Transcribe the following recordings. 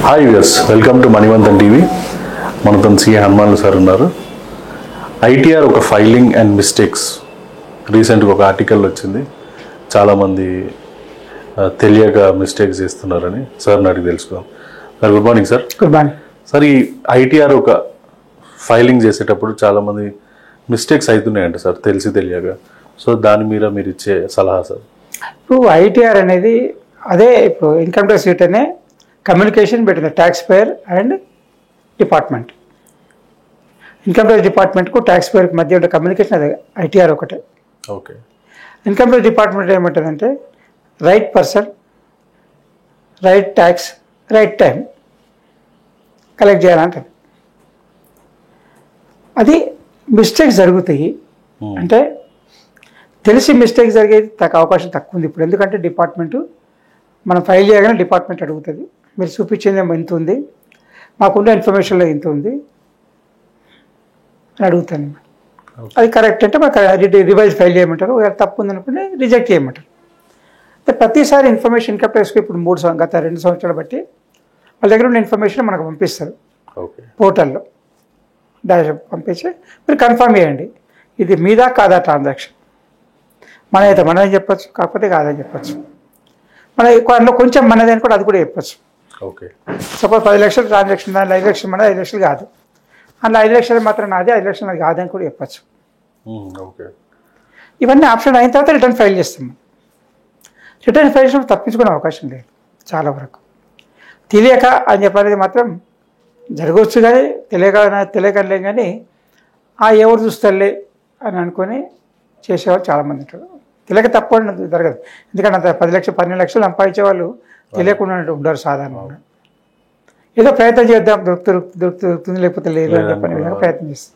Hi viewers, welcome to Manivanthan TV. మనతో CA హనుమాన్లు sir ఉన్నారు. ఐటీఆర్ ఒక ఫైలింగ్ అండ్ మిస్టేక్స్ రీసెంట్గా ఒక ఆర్టికల్ వచ్చింది. చాలామంది తెలియక మిస్టేక్స్ చేస్తున్నారని సార్ని అడిగి తెలుసుకుందాం. Sir good morning sir. Good morning sir, ఈ ఐటీఆర్ ఒక ఫైలింగ్ చేసేటప్పుడు చాలామంది మిస్టేక్స్ అవుతున్నాయంట సార్, తెలిసి తెలియక. సో దాని మీద మీరు ఇచ్చే సలహా సార్? ఇప్పుడు ఐటీఆర్ అనేది అదే ఇప్పుడు ఇన్కమ్ ట్యాక్స్ రిటర్నే communication between the tax payer and department. Income tax డిపార్ట్మెంట్కు ట్యాక్స్ పేయర్కి మధ్య ఉండే కమ్యూనికేషన్ అదే ఐటీఆర్ ఒకటే. ఓకే. ఇన్కమ్ ట్యాక్స్ డిపార్ట్మెంట్ ఏమంటుందంటే right person, right tax, right time collect చేయాలంటుంది. అది మిస్టేక్స్ జరుగుతాయి అంటే తెలిసి మిస్టేక్ జరిగేది అవకాశం తక్కువ ఉంది ఇప్పుడు. ఎందుకంటే డిపార్ట్మెంటు మనం ఫైల్ చేయగానే డిపార్ట్మెంట్ అడుగుతుంది, మీరు చూపించేదేమో ఇంత ఉంది, మాకున్న ఇన్ఫర్మేషన్లో ఇంత ఉంది అని అడుగుతాను. అది కరెక్ట్ అంటే మాకు రివైజ్ ఫైల్ చేయమంటారు, తప్పు ఉందనుకుంటే రిజెక్ట్ చేయమంటారు. ప్రతిసారి ఇన్ఫర్మేషన్ ఇన్కమ్ ట్యాక్స్కి ఇప్పుడు గత 2 సంవత్సరాలు బట్టి వాళ్ళ దగ్గర ఉన్న ఇన్ఫర్మేషన్ మనకు పంపిస్తారు పోర్టల్లో. డాష్ పంపించి మీరు కన్ఫర్మ్ చేయండి ఇది మీదా కాదా ట్రాన్సాక్షన్. మనైతే మనదని చెప్పచ్చు, కాకపోతే కాదని చెప్పచ్చు. మన అందులో కొంచెం మనది అని కూడా అది కూడా చెప్పచ్చు. ఓకే. సపోజ్ 10 లక్షలు ట్రాన్సాక్షన్, దాంట్లో 5 లక్షలు మనది, 5 లక్షలు కాదు. అందులో 5 లక్షలు మాత్రం నాది, 5 లక్షలు నాది కాదని కూడా చెప్పచ్చు. ఓకే. ఇవన్నీ ఆప్షన్ అయిన తర్వాత రిటర్న్ ఫైల్ చేస్తాం. రిటర్న్ ఫైల్ చేసినప్పుడు తప్పించుకునే అవకాశం లేదు చాలా వరకు. తెలియక అని చెప్పనేది మాత్రం జరగవచ్చు, కానీ తెలియకలే కానీ ఎవరు చూస్తారులే అని అనుకొని చేసేవాళ్ళు చాలామంది ఉంటారు. తెలియక తప్పు జరగదు. ఎందుకంటే అంత 10 లక్షలు 12 లక్షలు సంపాదించే వాళ్ళు తెలియకుండా ఉండరు సాధారణంగా. ఏదో ప్రయత్నం చేద్దాం, దొరుకుతుంది లేకపోతే లేదు అని చెప్పని విధంగా ప్రయత్నం చేస్తాం.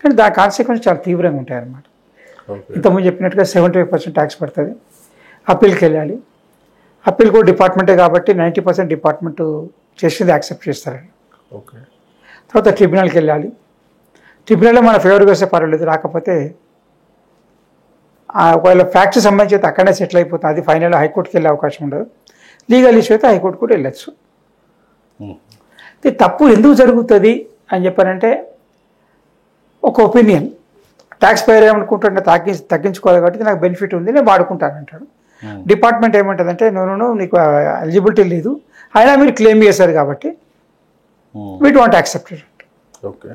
కానీ దాని కాన్సిక్వెన్స్ చాలా తీవ్రంగా ఉంటాయి అన్నమాట. ఇంతకుముందు చెప్పినట్టుగా 75% ట్యాక్స్ పడుతుంది. అప్పీల్కి వెళ్ళాలి. అప్పీల్ కూడా డిపార్ట్మెంటే కాబట్టి 90% డిపార్ట్మెంట్ చేసేది యాక్సెప్ట్ చేస్తారండి. ఓకే. తర్వాత ట్రిబ్యునల్కి వెళ్ళాలి. ట్రిబ్యునల్లో మన ఫేవర్గా వస్తే పర్వాలేదు, రాకపోతే ఒకవేళ ఫ్యాక్ట్స్ సంబంధించి అక్కడనే సెటిల్ అయిపోతుంది. అది ఫైనల్ హైకోర్టుకి వెళ్ళే అవకాశం ఉండదు. లీగల్ ఇష్యూ అయితే హైకోర్టు కూడా వెళ్ళచ్చు. తప్పు ఎందుకు జరుగుతుంది అని చెప్పానంటే ఒక ఒపీనియన్. ట్యాక్స్ పేయర్ ఏమనుకుంటుంటే తగ్గించుకోవాలి కాబట్టి నాకు బెనిఫిట్ ఉంది, నేను వాడుకుంటాను అంటాడు. డిపార్ట్మెంట్ ఏమంటుందంటే నో నీకు ఎలిజిబిలిటీ లేదు, అయినా మీరు క్లెయిమ్ చేశారు కాబట్టి we don't accept it. Okay.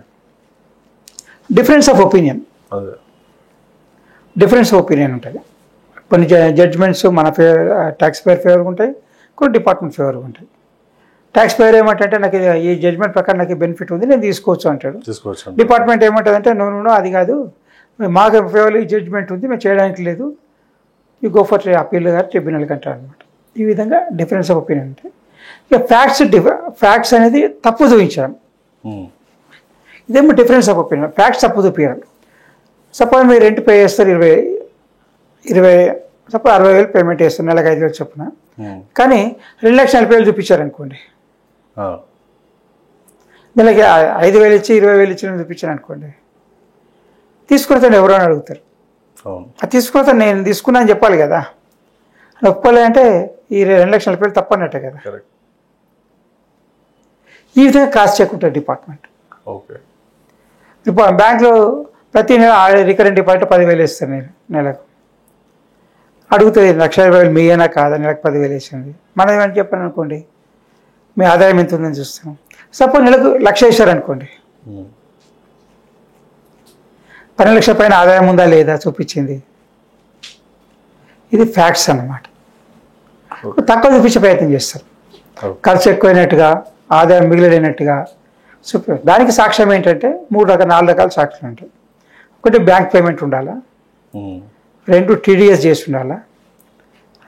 Difference of opinion ఉంటుంది. కొన్ని జడ్జ్మెంట్స్ మన ట్యాక్స్ పేయర్ ఫేవర్గా ఉంటాయి, కొన్ని డిపార్ట్మెంట్ ఫేవర్గా ఉంటాయి. ట్యాక్స్ పేయర్ ఏమంటే నాకు ఈ జడ్జ్మెంట్ ప్రకారం నాకు బెనిఫిట్ ఉంది, నేను తీసుకోవచ్చు అంటాడు. డిపార్ట్మెంట్ ఏమంటుందంటే నో అది కాదు, మాకు ఫేవర్ ఈ జడ్జ్మెంట్ ఉంది, మేము చేయడానికి లేదు, ఈ గో ఫర్ అప్పీల్ గారు ట్రిబ్యునల్కి అంటారు అనమాట. ఈ విధంగా డిఫరెన్స్ ఆఫ్ ఒపీనియన్ ఉంటాయి. ఇక ఫ్యాక్ట్స్ అనేది తప్పు చూపించడం, ఇదేమో డిఫరెన్స్ ఆఫ్ ఒపీనియన్. ఫ్యాక్ట్స్ తప్పు చూపించడం. సపోజ్ మీరు రెంట్ పే చేస్తారు 20 సపోజ్ 60,000 పేమెంట్ చేస్తారు, నెలకు 5,000 చొప్పున. కానీ 2,40,000 చూపించారనుకోండి, నెలకి 5,000 ఇచ్చి 20,000 ఇచ్చిన చూపించాను అనుకోండి, తీసుకున్న ఎవరో అని అడుగుతారు. అది తీసుకున్న నేను తీసుకున్నా అని చెప్పాలి కదా. అని ఒప్పుకోలేదంటే ఈ 2,40,000 తప్పన్నట్టే కదా. ఈ విధంగా కాస్ట్ చెక్ ఉంటుంది డిపార్ట్మెంట్. బ్యాంక్లో ప్రతి నెల రికరెంట్ డిపాజిట్ 10,000 ఇస్తాను నేను నెలకు. అడుగుతుంది 1,20,000 మీయేనా కాదా, నెలకు 10,000 వేసింది. మనం ఏమని చెప్పాను అనుకోండి, మీ ఆదాయం ఎంత ఉందని చూస్తాం. సపోజ్ నెలకు 1,00,000 వేసారనుకోండి, 12 లక్షల పైన ఆదాయం ఉందా లేదా చూపించింది. ఇది ఫ్యాక్ట్స్ అన్నమాట. తక్కువ చూపించే ప్రయత్నం చేస్తారు, ఖర్చు ఎక్కువైనట్టుగా, ఆదాయం మిగిలినట్టుగా చూపి. దానికి సాక్ష్యం ఏంటంటే 4 రకాల సాక్ష్యం ఉంటాయి. ఒకటి బ్యాంక్ పేమెంట్ ఉండాలా, 2 టీడీఎస్ చేసి ఉండాలా,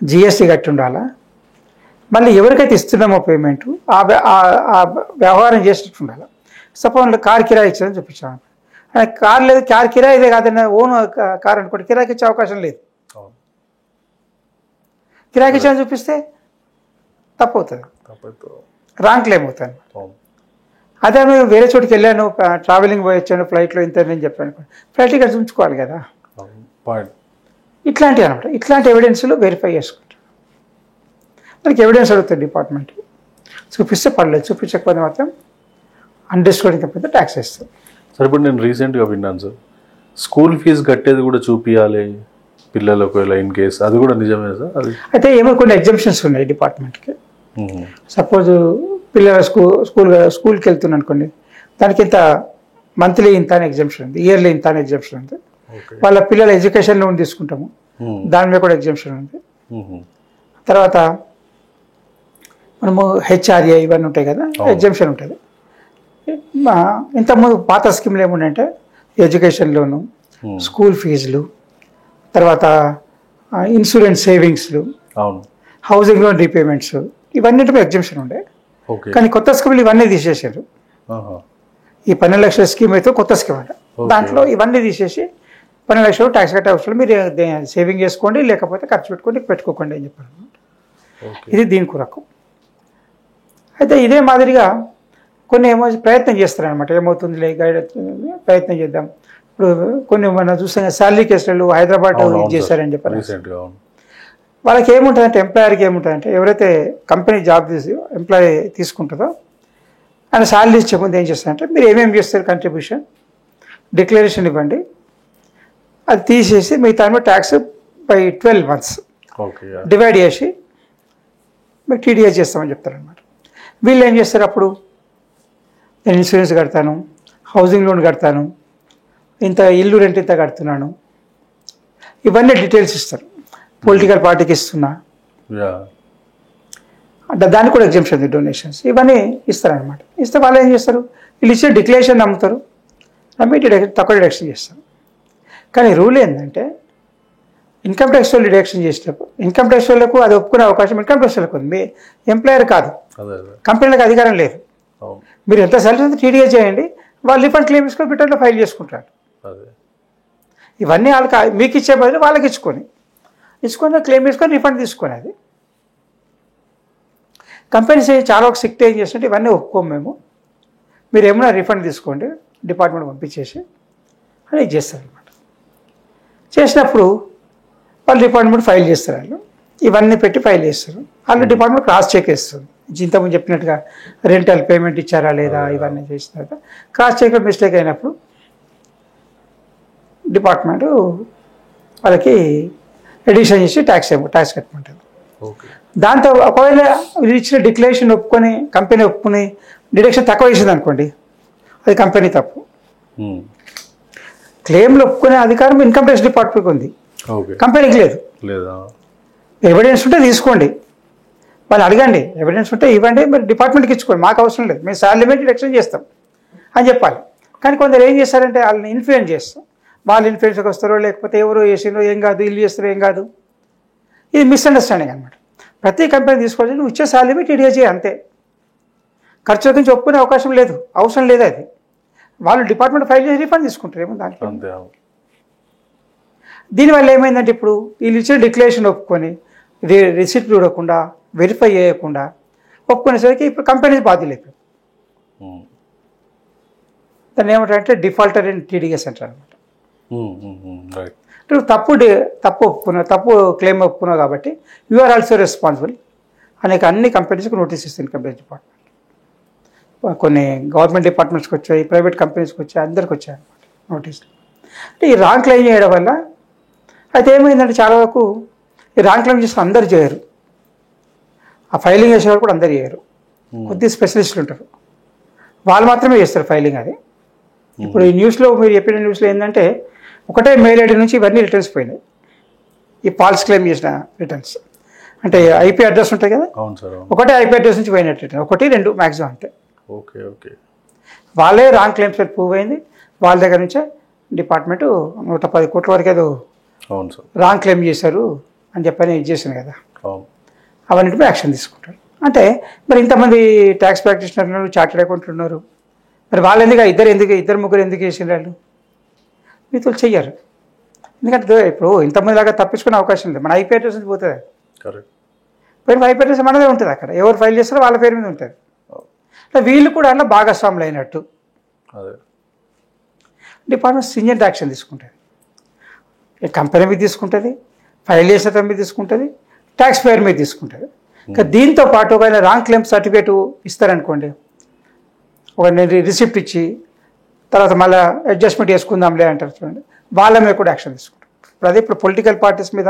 జిఎస్టీ కట్టి ఉండాలా, మళ్ళీ ఎవరికైతే ఇస్తున్నామో పేమెంట్ ఆ వ్యవహారం చేసినట్టు ఉండాలి. సపోజ్ కార్ కిరాయి ఇచ్చారని చూపించాను, కార్ లేదు, కార్ కిరాయి ఇదే కాదన్నా ఓన్ కార్ అనుకోండి, కిరాయికి ఇచ్చే అవకాశం లేదు. కిరాయికి ఇచ్చారని చూపిస్తే తప్పు అవుతుంది, రాంగ్ క్లెయిమ్ అవుతుంది. అదే మేము వేరే చోటుకి వెళ్ళాను, ట్రావెలింగ్ పోయి వచ్చాను, ఫ్లైట్లో ఇంత నేను చెప్పాను, ఫ్లైట్ ఇక్కడ ఉంచుకోవాలి కదా. ఇట్లాంటివి అనమాట. ఇట్లాంటి ఎవిడెన్స్లు వెరిఫై చేసుకుంటారు. మనకి ఎవిడెన్స్ అడుగుతుంది డిపార్ట్మెంట్. చూపిస్తే పర్లేదు, చూపించకపోతే మాత్రం అన్డిస్క్లోజ్డ్ ఇన్కమ్ మీద ట్యాక్స్ వేస్తారు. సార్ ఇప్పుడు నేను రీసెంట్గా విన్నాను సార్, స్కూల్ ఫీజు కట్టేది కూడా చూపించాలి పిల్లలు ఒకవేళ ఇన్ కేస్, అది కూడా నిజమే సార్? అది అయితే ఏమో కొన్ని ఎగ్జామ్షన్స్ ఉన్నాయి డిపార్ట్మెంట్కి. సపోజ్ పిల్లలు స్కూల్కి వెళ్తున్నా అనుకోండి, దానికి ఇంత మంత్లీ ఇంత అని ఎగ్జామ్షన్ ఉంది, ఇయర్లీ ఇంత అని ఎగ్జామ్షన్ ఉంది. వాళ్ళ పిల్లల ఎడ్యుకేషన్ లోన్ తీసుకుంటాము, దాని మీద కూడా ఎగ్జామ్షన్ ఉంది. తర్వాత మనము హెచ్ఆర్ఏ ఇవన్నీ ఉంటాయి కదా, ఎగ్జామ్షన్ ఉంటుంది. ఇంతకుముందు పాత స్కీమ్లు ఏమున్నాయంటే ఎడ్యుకేషన్ లోను, స్కూల్ ఫీజులు, తర్వాత ఇన్సూరెన్స్ సేవింగ్స్లు, హౌసింగ్ లోన్ రీపేమెంట్స్, ఇవన్నిటి మీద ఎగ్జామ్షన్ ఉండే. కానీ కొత్త స్కీమ్లు ఇవన్నీ తీసేసారు. ఈ 12 లక్షల స్కీమ్ అయితే కొత్త స్కీమ్ అంట, దాంట్లో ఇవన్నీ తీసేసి 12 లక్షలు ట్యాక్స్ కట్టే అవసరం, మీరు సేవింగ్ చేసుకోండి, లేకపోతే ఖర్చు పెట్టుకోకండి అని చెప్పారు. ఇది దీని కొరకు. అయితే ఇదే మాదిరిగా కొన్ని ఏమో ప్రయత్నం చేస్తారనమాట, ఏమవుతుందిలే గైడ్ ప్రయత్నం చేద్దాం. ఇప్పుడు కొన్ని మనం చూస్తాం శాలరీ కేసులు హైదరాబాద్ చేశారని చెప్పారు. వాళ్ళకి ఏముంటుందంటే, ఎంప్లాయర్కి ఏముంటుందంటే, ఎవరైతే కంపెనీ జాబ్ ఎంప్లాయీ తీసుకుంటుందో ఆయన శాలరీ ఇచ్చే ముందు ఏం చేస్తారంటే, మీరు ఏమేమి చేస్తారు కంట్రిబ్యూషన్ డిక్లరేషన్ ఇవ్వండి, అది తీసేసి మిగతా ట్యాక్స్ బై 12 months డివైడ్ చేసి మీకు టీడీఎస్ చేస్తామని చెప్తారనమాట. వీళ్ళు ఏం చేస్తారు, అప్పుడు నేను ఇన్సూరెన్స్ కడతాను, హౌసింగ్ లోన్ కడతాను, ఇంత ఇల్లు రెంట్ ఇంత కడుతున్నాను, ఇవన్నీ డీటెయిల్స్ ఇస్తారు. పొలిటికల్ పార్టీకి ఇస్తున్నా, దానికి కూడా ఎగ్జామ్షన్ ఉంది, డొనేషన్స్ ఇవన్నీ ఇస్తారనమాట. ఇస్తే వాళ్ళు ఏం చేస్తారు, వీళ్ళు ఇచ్చే డిక్లరేషన్ నమ్ముతారు, నమ్మి తక్కువ డిడక్షన్ చేస్తారు. కానీ రూల్ ఏంటంటే, ఇన్కమ్ ట్యాక్స్ వాళ్ళు డిడక్షన్ చేసేటప్పుడు ఇన్కమ్ ట్యాక్స్ వాళ్ళకు అది ఒప్పుకునే అవకాశం ఇన్కమ్ ట్యాక్స్ వాళ్ళకు ఉంది, మీ ఎంప్లాయర్ కాదు, కంపెనీలకు అధికారం లేదు. మీరు ఎంత సాలరీ ఉందో టీడీఎస్ చేయండి, వాళ్ళు రిఫండ్ క్లెయిమ్ చేసుకొని రిటర్న్లో ఫైల్ చేసుకుంటారు. ఇవన్నీ వాళ్ళకి మీకు ఇచ్చే బదులు వాళ్ళకి ఇచ్చుకొని క్లెయిమ్ చేసుకొని రిఫండ్ తీసుకొని, అది కంపెనీస్ చాలా ఒక సిక్ట్ ఏం చేస్తుంటే ఇవన్నీ ఒప్పుకోము మేము, మీరు ఏమైనా రిఫండ్ తీసుకోండి డిపార్ట్మెంట్ పంపించేసి అని ఇది చేస్తారు అనమాట. చేసినప్పుడు వాళ్ళు డిపార్ట్మెంట్ ఫైల్ చేస్తారు, వాళ్ళు ఇవన్నీ పెట్టి ఫైల్ చేస్తారు. వాళ్ళు డిపార్ట్మెంట్ క్రాస్ చెక్ వేస్తుంది, ఇంతకుముందు చెప్పినట్టుగా రెంటల్ పేమెంట్ ఇచ్చారా లేదా ఇవన్నీ చేసిన తర్వాత క్రాస్ చెక్ మిస్టేక్ అయినప్పుడు డిపార్ట్మెంట్ వాళ్ళకి ఎడిషన్ చేసి ట్యాక్స్ కట్టమంటారు. దాంతో ఒకవేళ ఇచ్చిన డిక్లరేషన్ ఒప్పుకొని కంపెనీ ఒప్పుకొని డిడక్షన్ తక్కువ చేసింది అనుకోండి, అది కంపెనీ తప్పు. క్లెయిమ్లు ఒప్పుకునే అధికారం ఇన్కమ్ ట్యాక్స్ డిపార్ట్మెంట్కి ఉంది, కంపెనీకి లేదు. ఎవిడెన్స్ ఉంటే తీసుకోండి, వాళ్ళు అడగండి, ఎవిడెన్స్ ఉంటే ఇవ్వండి, మరి డిపార్ట్మెంట్కి ఇచ్చుకోండి, మాకు అవసరం లేదు, మేము శాలరీ మీద డిడక్షన్ చేస్తాం అని చెప్పాలి. కానీ కొందరు ఏం చేస్తారంటే వాళ్ళని ఇన్ఫ్లుయెన్స్ చేస్తాం, వాళ్ళు ఇన్ఫ్లుయెన్స్కి వస్తారో లేకపోతే ఎవరో చేసినో ఏం కాదు, ఇల్లు చేస్తారో ఏం కాదు, ఇది మిస్అండర్స్టాండింగ్ అనమాట. ప్రతి కంపెనీ తీసుకోవాలి, నువ్వు ఇచ్చే శాలరీ మీద టీడీఎస్ చేయి అంతే, ఖర్చుల గురించి ఒప్పుకునే అవకాశం లేదు, అవసరం లేదు. అది వాళ్ళు డిపార్ట్మెంట్ ఫైల్ చేసి రిఫండ్ తీసుకుంటారు, ఏమో దాంట్లో. దీనివల్ల ఏమైందంటే, ఇప్పుడు వీళ్ళు ఇచ్చిన డిక్లరేషన్ ఒప్పుకొని రిసిప్ట్ చూడకుండా వెరిఫై చేయకుండా ఒప్పుకునేసరికి ఇప్పుడు కంపెనీ బాధ్యులు అయిపోయి దాన్ని ఏమంటారంటే డిఫాల్టర్ ఇన్ టీడీఎస్ అంటారు అనమాట. నువ్వు తప్పు క్లెయిమ్ ఒప్పుకున్నావు కాబట్టి యు ఆర్ ఆల్సో రెస్పాన్సిబుల్ అన్ని కంపెనీస్కి నోటీస్ ఇస్తుంది ఇన్కమ్ ట్యాక్స్ డిపార్ట్మెంట్. కొన్ని గవర్నమెంట్ డిపార్ట్మెంట్స్కి వచ్చాయి, ప్రైవేట్ కంపెనీస్కి వచ్చాయి, అందరికి వచ్చాయి అనమాట నోటీసులు. అంటే ఈ రాంగ్ క్లెయిమ్ చేయడం వల్ల అయితే ఏమైందంటే, చాలా వరకు ఈ రాంగ్ క్లెయిమ్ చేసిన అందరు చేయరు, ఆ ఫైలింగ్ చేసేవారు కూడా అందరు చేయరు, కొద్ది స్పెషలిస్టులు ఉంటారు, వాళ్ళు మాత్రమే చేస్తారు ఫైలింగ్. అది ఇప్పుడు ఈ న్యూస్లో మీరు చెప్పిన న్యూస్లో ఏంటంటే, ఒకటే మెయిల్ ఐడి నుంచి ఇవన్నీ రిటర్న్స్ పోయినాయి, ఈ ఫాల్స్ క్లెయిమ్ చేసిన రిటర్న్స్. అంటే ఐపీ అడ్రస్ ఉంటాయి కదా, ఒకటే ఐపీ అడ్రస్ నుంచి పోయినట్టు రిటర్న్, 1-2 మ్యాక్సిమం అంతే. వాళ్ళే రాంగ్ క్లెయిమ్స్ ప్రూవ్ అయింది, వాళ్ళ దగ్గర నుంచే డిపార్ట్మెంట్ 110 కోట్ల వరకు ఏదో రాంగ్ క్లెయిమ్ చేశారు అని చెప్పని ఇది చేసింది కదా, అవన్నిటిపై యాక్షన్ తీసుకుంటారు. అంటే మరి ఇంతమంది ట్యాక్స్ ప్రాక్టీషనర్లు చార్టెడ్ అకౌంట్లు ఉన్నారు, మరి వాళ్ళు ఇద్దరు ముగ్గురు ఎందుకు చేసిన వాళ్ళు మీతో చెయ్యరు. ఎందుకంటే ఇప్పుడు ఇంతమంది లాగా తప్పించుకునే అవకాశం లేదు, మన ఐపీ అడ్రస్ నుంచి పోతుంది, పేరు ఐపీ అడ్రస్ మనదే ఉంటుంది, అక్కడ ఎవరు ఫైల్ చేస్తారో వాళ్ళ పేరు మీద ఉంటుంది. వీళ్ళు కూడా అలా భాగస్వాములు అయినట్టు డిపార్ట్మెంట్ స్ట్రింజెంట్ యాక్షన్ తీసుకుంటుంది, కంపెనీ మీద తీసుకుంటుంది, ఫైల్ చేసే మీద తీసుకుంటుంది, ట్యాక్స్ పేర్ మీద తీసుకుంటుంది. ఇంకా దీంతో పాటు ఒకవేళ రాంగ్ క్లెయిమ్ సర్టిఫికేట్ ఇస్తారనుకోండి, ఒక రిసిప్ట్ ఇచ్చి తర్వాత మళ్ళీ అడ్జస్ట్మెంట్ చేసుకుందాంలే అంటారు చూడండి, వాళ్ళ మీద కూడా యాక్షన్ తీసుకుంటారు. ఇప్పుడు పొలిటికల్ పార్టీస్ మీద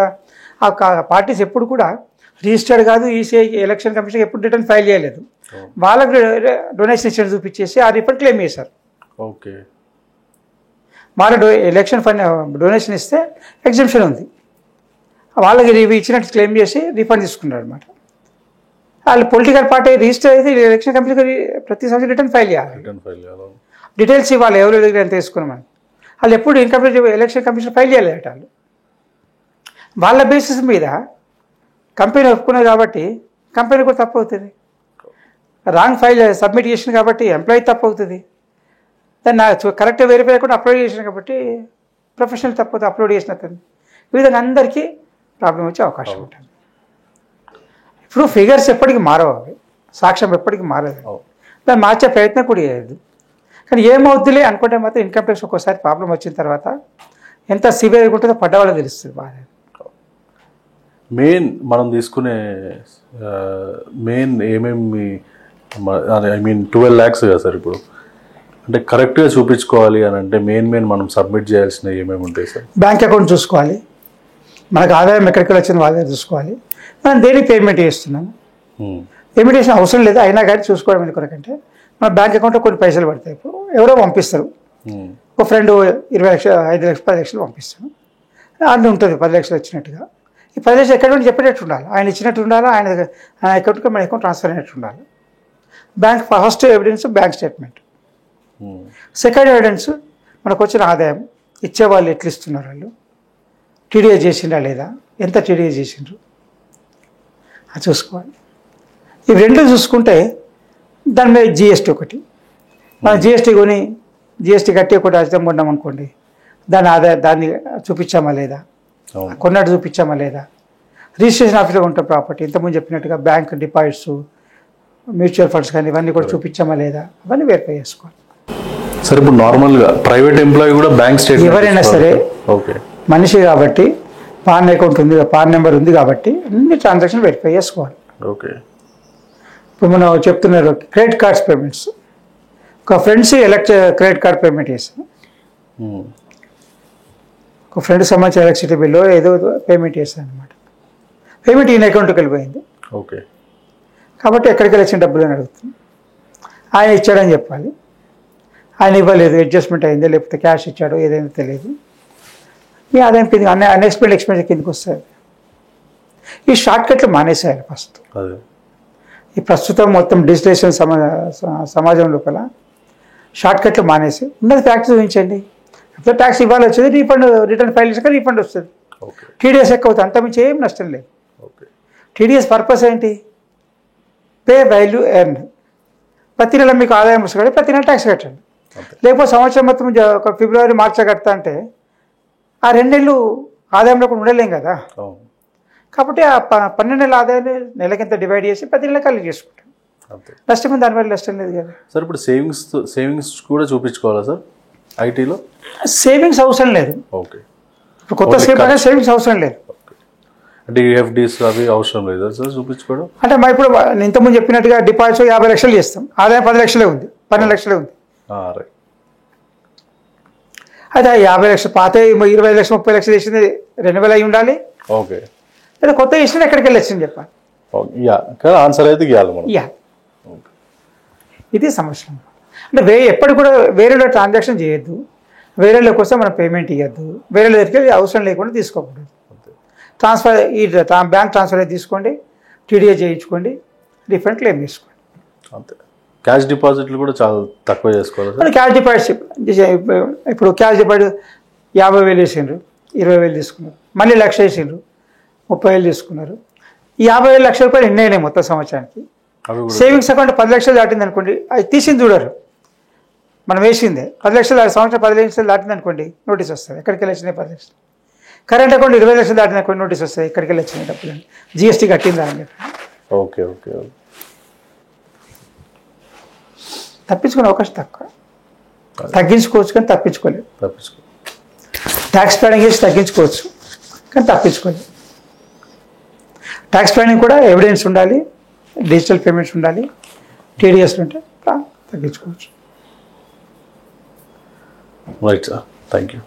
ఆ పార్టీస్ ఎప్పుడు కూడా రిజిస్టర్డ్ కాదు, ఈసీఐ ఎలక్షన్ కమిషన్ ఎప్పుడు రిటర్న్ ఫైల్ చేయలేదు. వాళ్ళకి డొనేషన్ ఇచ్చిన చూపించేసి ఆ రిఫండ్ క్లెయిమ్ చేశారు. ఓకే, వాళ్ళ ఎలక్షన్ ఫండ్ డొనేషన్ ఇస్తే ఎగ్జంప్షన్ ఉంది, వాళ్ళకి ఇచ్చినట్టు క్లెయిమ్ చేసి రిఫండ్ తీసుకున్నారు అనమాట. వాళ్ళు పొలిటికల్ పార్టీ రిజిస్టర్ అయితే ఎలక్షన్ కమిషన్ ప్రతి సంవత్సరం రిటర్న్ ఫైల్ చేయాలి, డీటెయిల్స్ ఇవ్వాలి, ఎవరు ఎంత తీసుకున్నామని. వాళ్ళు ఎప్పుడు ఇన్కమ్ ఎలక్షన్ కమిషన్ ఫైల్ చేయలేదట. వాళ్ళు వాళ్ళ బేసిస్ మీద కంపెనీ ఒప్పుకున్నది కాబట్టి కంపెనీ కూడా తప్పు అవుతుంది. రాంగ్ ఫైల్ సబ్మిట్ చేసింది కాబట్టి ఎంప్లాయీ తప్పు అవుతుంది. దాన్ని కరెక్ట్గా వెరిఫై కూడా అప్లోడ్ చేసిన కాబట్టి ప్రొఫెషనల్ తప్పు అవుతుంది, అప్లోడ్ చేసిన అతను. ఈ విధంగా అందరికీ ప్రాబ్లం వచ్చే అవకాశం ఉంటుంది. ఇప్పుడు ఫిగర్స్ ఎప్పటికీ మారవు, అవి సాక్ష్యం ఎప్పటికీ మారదు, దాన్ని మార్చే ప్రయత్నం కూడా చేయదు. కానీ ఏమవుద్దులే అనుకుంటే మాత్రం ఇన్కమ్ ట్యాక్స్ ఒక్కోసారి ప్రాబ్లం వచ్చిన తర్వాత ఎంత సివియర్గా ఉంటుందో పడ్డవాళ్ళకి తెలుస్తుంది బాగా. మెయిన్ మనం తీసుకునే మెయిన్ ఏమేమి, ఐ మీన్ 12 lakhs కదా సార్ ఇప్పుడు, అంటే కరెక్ట్గా చూపించుకోవాలి అని అంటే మెయిన్ మనం సబ్మిట్ చేయాల్సినవి ఏమేమి ఉంటాయి సార్? బ్యాంక్ అకౌంట్ చూసుకోవాలి, మనకు ఆదాయం ఎక్కడికి వచ్చిన వాళ్ళే చూసుకోవాలి, మనం దేనికి పేమెంట్ చేస్తున్నాము, పేమెంట్ చేసిన అవసరం లేదు అయినా కానీ చూసుకోవడం ఎందుకంటే మన బ్యాంక్ అకౌంట్లో కొన్ని పైసలు పడతాయి. ఇప్పుడు ఎవరో పంపిస్తారు, ఒక ఫ్రెండ్ 20 లక్షలు 5 లక్షలు 10 లక్షలు పంపిస్తాను, అన్నీ ఉంటుంది 10 లక్షలు వచ్చినట్టుగా. ఈ 10 లక్షలు ఎక్కడ నుండి చెప్పేటట్టు ఉండాలి, ఆయన ఇచ్చినట్టు ఉండాలి, ఆయన అకౌంట్కి మన అకౌంట్ ట్రాన్స్ఫర్ అయినట్టు ఉండాలి. Bank first evidence bank statement, second evidence మనకు వచ్చిన ఆదాయం, ఇచ్చేవాళ్ళు ఎట్లు ఇస్తున్నారు, వాళ్ళు టీడీఏ చేసిండ్రా లేదా, ఎంత టీడీఏ చేసిండ్రు అది చూసుకోవాలి. ఇవి రెండు చూసుకుంటే దాని మీద జిఎస్టీ ఒకటి, మనం జిఎస్టీ కొని జిఎస్టీ కట్టి ఒకటి అర్థం కొన్నాం అనుకోండి, దాని ఆదాయం దాన్ని చూపించామా లేదా, కొన్నట్టు చూపించామా లేదా, రిజిస్ట్రేషన్ ఆఫీస్లో ఉంటాం ప్రాపర్టీ, ఇంతకుముందు చెప్పినట్టుగా బ్యాంక్ డిపాజిట్స్ మ్యూచువల్ ఫండ్స్ కానీ ఇవన్నీ కూడా చూపించామా లేదా, అవన్నీ వెరిఫై చేసుకోవాలి. సరే, ఇప్పుడు నార్మల్గా ప్రైవేట్ ఎంప్లాయీ కూడా బ్యాంక్ స్టేట్మెంట్ ఎవరైనా సరే ఓకే మనిషి కాబట్టి పాన్ అకౌంట్ ఉంది, పాన్ నెంబర్ ఉంది కాబట్టి అన్ని ట్రాన్సాక్షన్ వెరిఫై చేసుకోవాలి. ఓకే, ఇప్పుడు మనం చెప్తున్నారు క్రెడిట్ కార్డ్స్ పేమెంట్స్, ఒక ఫ్రెండ్స్ క్రెడిట్ కార్డ్ పేమెంట్ చేస్తాం, ఒక ఫ్రెండ్కి సంబంధించిన ఎలక్ట్రిసిటీ బిల్లు ఏదో పేమెంట్ చేస్తాను అనమాట. పేమెంట్ ఈయన అకౌంట్కి వెళ్ళిపోయింది, ఓకే, కాబట్టి ఎక్కడికి వచ్చిన డబ్బులు అని అడుగుతుంది. ఆయన ఇచ్చాడని చెప్పాలి, ఆయన ఇవ్వలేదు, అడ్జస్ట్మెంట్ అయిందో లేకపోతే క్యాష్ ఇచ్చాడో ఏదైనా తెలియదు, మీ ఆదాయం కింద అన్ఎక్స్పెక్టెడ్ ఎక్స్పెన్సెస్ కిందకి వస్తుంది. ఈ షార్ట్ కట్లు మానేసేయాలి ఫస్ట్. ఈ ప్రస్తుతం మొత్తం డిజిటలైజేషన్ సమాజం లోపల షార్ట్ కట్లు మానేసి ఉన్నది ఫ్యాక్ట్ చూపించండి. అప్పుడు ట్యాక్స్ ఇవ్వాలి వచ్చేది, రిటర్న్ ఫైల్ చేసాక రీఫండ్ వస్తుంది, టీడీఎస్ ఎక్కువ అవుతుంది, అంతమించి ఏం నష్టం లేదు. టీడీఎస్ పర్పస్ ఏంటి, పే వాల్యూ ఎర్న్, ప్రతి నెల మీకు ఆదాయం వస్తుంది ప్రతి నెల ట్యాక్స్ కట్టండి. లేకపోతే సంవత్సరం మొత్తం ఒక ఫిబ్రవరి మార్చి కడతా అంటే ఆ 2 నెలలు ఆదాయంలో కూడా ఉండలేం కదా. కాబట్టి ఆ 12 నెలల ఆదాయాన్ని నెలకింత డివైడ్ చేసి ప్రతి నెల కలెక్ట్ చేసుకుంటాం, నష్టం దానివల్ల నష్టం లేదు కదా సార్. ఇప్పుడు సేవింగ్స్ కూడా చూపించుకోవాలా సార్ ఐటీలో? సేవింగ్స్ అవసరం లేదు, ఓకే, ఇప్పుడు కొత్త సేవింగ్స్ అవసరం లేదు, అంటే ఈఎఫ్డీస్ అవి అవసరం లేదా సార్ చూపించుకోవడం? అంటే మా ఇప్పుడు ఇంతకుముందు చెప్పినట్టుగా డిపాజిట్స్ 50 లక్షలు చేస్తాం, ఆదాయం 10 లక్షలే ఉంది, 12 లక్షలే ఉంది. అయితే 50 లక్షలు పాత 20 లక్షలు 30 లక్షలు చేసింది 2000 అయి ఉండాలి. ఓకే, లేదా కొత్త చేసిన ఎక్కడికి వెళ్ళొచ్చింది చెప్పాలి. ఆన్సర్ అయితే ఇది సమస్య. అంటే ఎప్పటి కూడా వేరేలో ట్రాన్సాక్షన్ చేయొద్దు, వేరేలో కోసం మనం పేమెంట్ ఇవ్వద్దు, వేరేలో దగ్గరికి అవసరం లేకుండా తీసుకోకూడదు. ట్రాన్స్ఫర్ ఈ బ్యాంక్ ట్రాన్స్ఫర్ అయితే తీసుకోండి, టీడీఏ చేయించుకోండి, రిఫండ్ క్లెయిమ్ చేసుకోండి. అంతే. క్యాష్ డిపాజిట్లు కూడా చాలా తక్కువ చేసుకోవాలి. క్యాష్ డిపాజిట్ ఇప్పుడు క్యాష్ డిపాజిట్ 50,000 వేసిండ్రు, 20,000 తీసుకున్నారు, మళ్ళీ 1,00,000 వేసిండ్రు, 30,000 తీసుకున్నారు. ఈ 50,000 లక్షల రూపాయలు ఎన్ని అయినాయి మొత్తం సంవత్సరానికి. సేవింగ్స్ అకౌంట్ 10 లక్షలు దాటింది అనుకోండి, అది తీసింది చూడరు, మనం వేసిందే 10 లక్షలు సంవత్సరం 10 లక్షలు దాటింది అనుకోండి, నోటీస్ వస్తుంది ఎక్కడికి వెళ్ళి వచ్చినాయి 10 లక్షలు. కరెంట్ అకౌంట్ 20 లక్షలు దాటింది అనుకోండి, నోటీస్ వస్తుంది ఎక్కడికి వెళ్ళి వచ్చినాయి డబ్బులు, జిఎస్టీ కట్టిందా అని చెప్పి. ఓకే ఓకే, తప్పించుకునే అవకాశం తక్కువ, తగ్గించుకోవచ్చు కానీ తప్పించుకోలేదు. ట్యాక్స్ పేడింగ్ చేసి తగ్గించుకోవచ్చు కానీ తప్పించుకోలేదు. ట్యాక్స్ ప్లానింగ్ కూడా ఎవిడెన్స్ ఉండాలి, డిజిటల్ పేమెంట్స్ ఉండాలి, టీడీఎస్ ఉంటే తగ్గించుకోవచ్చు. Right sir, thank you.